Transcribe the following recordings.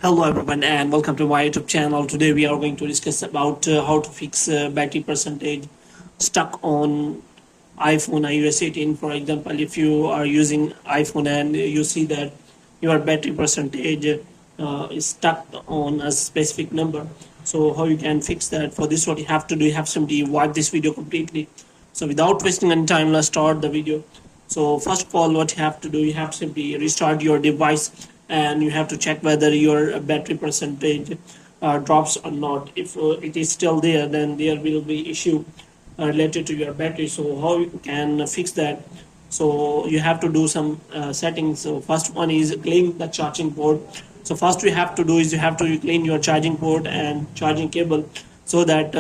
Hello everyone and welcome to my YouTube channel. Today we are going to discuss about how to fix battery percentage stuck on iPhone iOS 18. For example, if you are using iPhone and you see that your battery percentage is stuck on a specific number, so how you can fix that? For this, what you have to do, you have simply watch this video completely. So without wasting any time, let's start the video. So first of all, what you have to do, you have to simply restart your device and you have to check whether your battery percentage drops or not. If it is still there, then there will be issue related to your battery. So how you can fix that? So you have to do some settings. So first one is clean the charging port. So first you have to do is you have to clean your charging port and charging cable, so that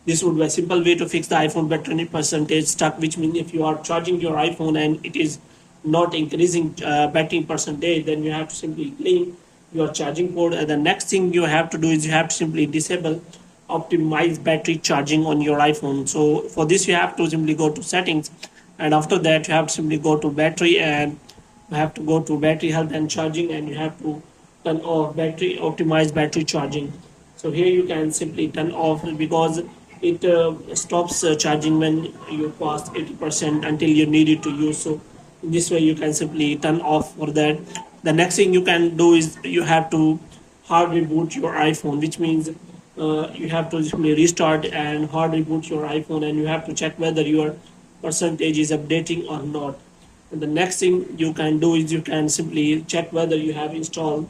this would be a simple way to fix the iPhone battery percentage stuck, which means if you are charging your iPhone and it is not increasing battery percentage, then you have to simply clean your charging port. And the next thing you have to do is you have to simply disable optimize battery charging on your iPhone. So for this you have to simply go to settings, and after that you have to simply go to battery, and you have to go to battery health and charging, and you have to turn off battery optimize battery charging. So here you can simply turn off, because it stops charging when you pass 80% until you need it to use. So in this way you can simply turn off for that. The next thing you can do is you have to hard reboot your iPhone, which means you have to simply restart and hard reboot your iPhone, and you have to check whether your percentage is updating or not. And the next thing you can do is you can simply check whether you have installed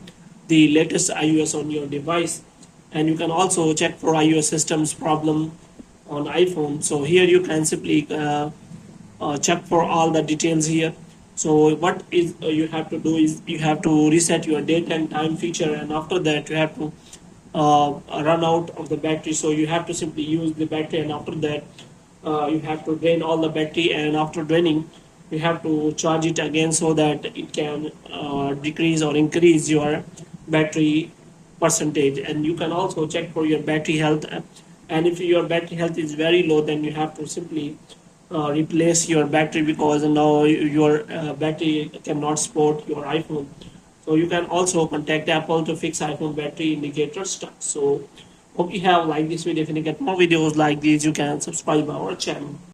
the latest iOS on your device, and you can also check for iOS systems problem on iPhone. So here you can simply check for all the details here. So what is you have to do is you have to reset your date and time feature, and after that you have to run out of the battery. So you have to simply use the battery, and after that you have to drain all the battery, and after draining you have to charge it again, so that it can decrease or increase your battery percentage. And you can also check for your battery health, and if your battery health is very low, then you have to simply replace your battery, because now your battery cannot support your iPhone. So you can also contact Apple to fix iPhone battery indicator stuck. So hope you have liked this video. If you get more videos like these, you can subscribe our channel.